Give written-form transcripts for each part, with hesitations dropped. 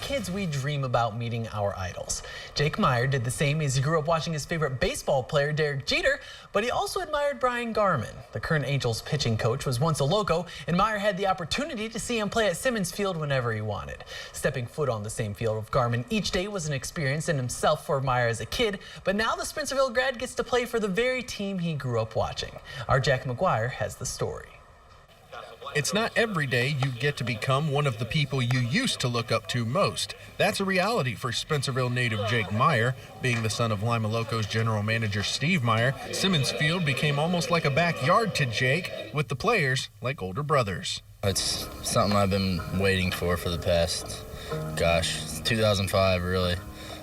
kids, we dream about meeting our idols. Jake Meyer did the same as he grew up watching his favorite baseball player, Derek Jeter, but he also admired Brian Garman. The current Angels pitching coach was once a Loco, and Meyer had the opportunity to see him play at Simmons Field whenever he wanted. Stepping foot on the same field with Garman each day was an experience in himself for Meyer as a kid, but now the Spencerville grad gets to play for the very team he grew up watching. Our Jack McGuire has the story. It's not every day you get to become one of the people you used to look up to most. That's a reality for Spencerville native Jake Meyer. Being the son of Lima Loco's general manager Steve Meyer, Simmons Field became almost like a backyard to Jake, with the players like older brothers. It's something I've been waiting for the past, 2005 really.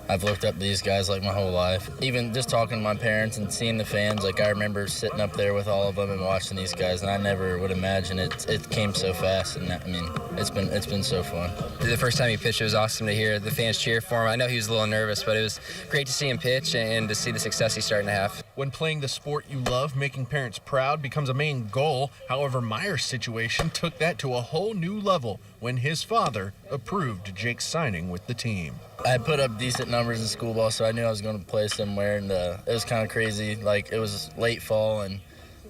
I've looked up to these guys like my whole life. Even just talking to my parents and seeing the fans, like I remember sitting up there with all of them and watching these guys, and I never would imagine it came so fast. And I mean, it's been so fun. The first time he pitched, it was awesome to hear the fans cheer for him. I know he was a little nervous, but it was great to see him pitch and to see the success he's starting to have. When playing the sport you love, making parents proud becomes a main goal. However, Meyer's situation took that to a whole new level when his father approved Jake's signing with the team. I had put up decent numbers in school ball, so I knew I was going to play somewhere, and it was kind of crazy. Like, it was late fall, and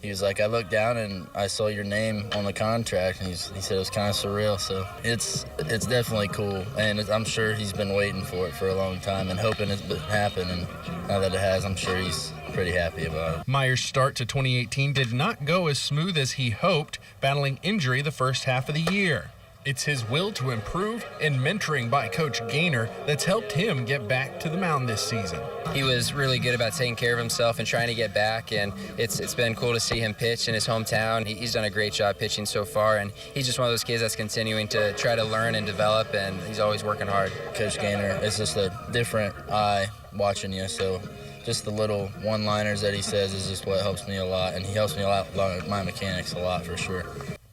he was like, I looked down and I saw your name on the contract, and he said it was kind of surreal. So it's definitely cool, and I'm sure he's been waiting for it for a long time and hoping it would happen, and now that it has, I'm sure he's pretty happy about it. Meyer's start to 2018 did not go as smooth as he hoped, battling injury the first half of the year. It's his will to improve and mentoring by Coach Gaynor that's helped him get back to the mound this season. He was really good about taking care of himself and trying to get back, and it's been cool to see him pitch in his hometown. He's done a great job pitching so far, and he's just one of those kids that's continuing to try to learn and develop, and he's always working hard. Coach Gaynor is just a different eye watching you, so just the little one-liners that he says is just what helps me a lot, and he helps me a lot with my mechanics a lot for sure.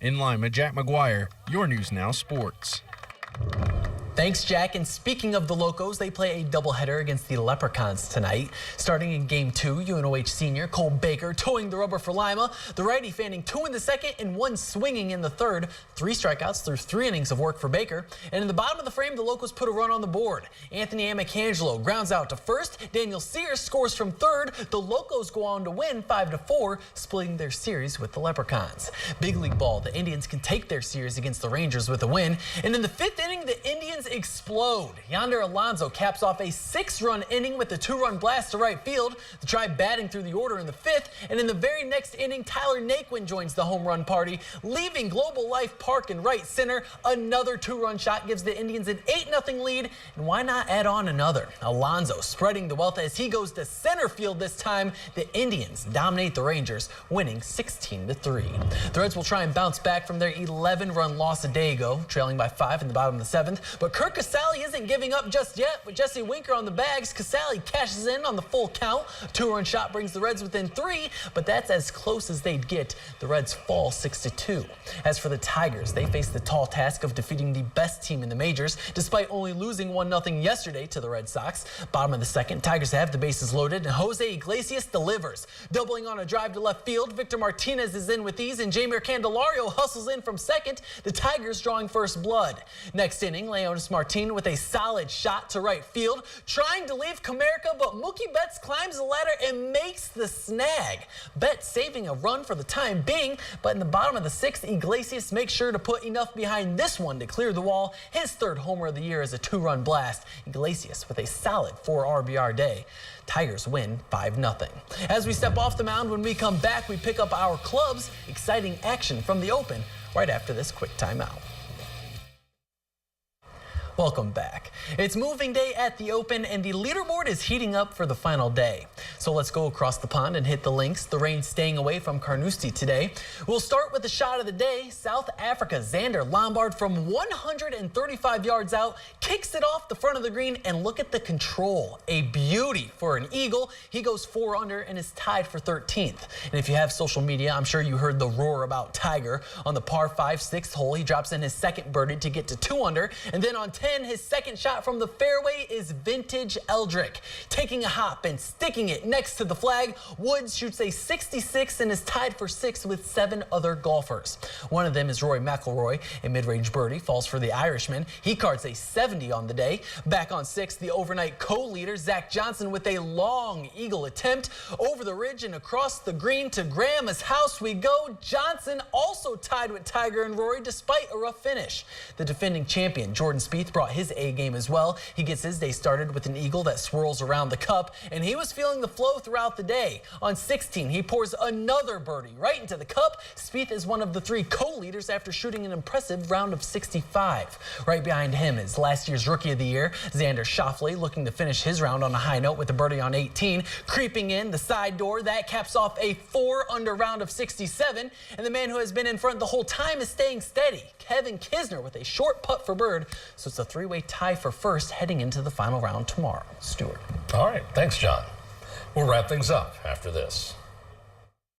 In Lima, Jack McGuire, your News Now Sports. Thanks, Jack. And speaking of the Locos, they play a doubleheader against the Leprechauns tonight. Starting in Game 2, UNOH senior Cole Baker towing the rubber for Lima. The righty fanning 2 in the second and 1 swinging in the third. 3 strikeouts through 3 innings of work for Baker. And in the bottom of the frame, the Locos put a run on the board. Anthony Amicangelo grounds out to first. Daniel Sears scores from third. The Locos go on to win 5-4, splitting their series with the Leprechauns. Big league ball, the Indians can take their series against the Rangers with a win. And in the 5th inning, the Indians explode. Yonder Alonso caps off a 6-run inning with a 2-run blast to right field. The Tribe batting through the order in the 5th, and in the very next inning, Tyler Naquin joins the home run party, leaving Global Life Park in right center. Another 2-run shot gives the Indians an 8-0 lead, and why not add on another? Alonso spreading the wealth as he goes to center field this time. The Indians dominate the Rangers, winning 16-3. The Reds will try and bounce back from their 11-run loss a day ago, trailing by 5 in the bottom of the 7th, but Kirk Casale isn't giving up just yet. With Jesse Winker on the bags, Casale cashes in on the full count. 2-run shot brings the Reds within 3, but that's as close as they'd get. The Reds fall 6-2. As for the Tigers, they face the tall task of defeating the best team in the majors, despite only losing 1-0 yesterday to the Red Sox. Bottom of the 2nd, Tigers have the bases loaded, and Jose Iglesias delivers. Doubling on a drive to left field, Victor Martinez is in with ease, and Jeimer Candelario hustles in from second. The Tigers drawing first blood. Next inning, Leonis Martin with a solid shot to right field, trying to leave Comerica, but Mookie Betts climbs the ladder and makes the snag. Betts saving a run for the time being, but in the bottom of the 6th, Iglesias makes sure to put enough behind this one to clear the wall. His 3rd homer of the year is a 2-run blast. Iglesias with a solid 4 RBR day. Tigers win 5-0. As we step off the mound, when we come back, we pick up our club's exciting action from the Open right after this quick timeout. Welcome back. It's moving day at the Open, and the leaderboard is heating up for the final day. So let's go across the pond and hit the links. The rain staying away from Carnoustie today. We'll start with the shot of the day. South Africa, Xander Lombard from 135 yards out, kicks it off the front of the green, and look at the control. A beauty for an eagle. He goes 4 under and is tied for 13th. And if you have social media, I'm sure you heard the roar about Tiger. On the par 5 6th hole, he drops in his 2nd birdie to get to 2 under, and then on 10. His second shot from the fairway is vintage Eldrick. Taking a hop and sticking it next to the flag, Woods shoots a 66 and is tied for 6th with 7 other golfers. One of them is Rory McIlroy. A mid-range birdie falls for the Irishman. He cards a 70 on the day. Back on 6th, the overnight co-leader, Zach Johnson, with a long eagle attempt over the ridge and across the green to Grandma's house we go. Johnson also tied with Tiger and Rory despite a rough finish. The defending champion, Jordan Spieth, brought his A game as well. He gets his day started with an eagle that swirls around the cup, and he was feeling the flow throughout the day. On 16, he pours another birdie right into the cup. Spieth is one of the 3 co-leaders after shooting an impressive round of 65. Right behind him is last year's Rookie of the Year, Xander Schauffele, looking to finish his round on a high note with a birdie on 18. Creeping in the side door, that caps off a 4-under round of 67. And the man who has been in front the whole time is staying steady, Kevin Kisner, with a short putt for bird. So it's a 3-way tie for first heading into the final round tomorrow. Stuart. All right. Thanks, John. We'll wrap things up after this.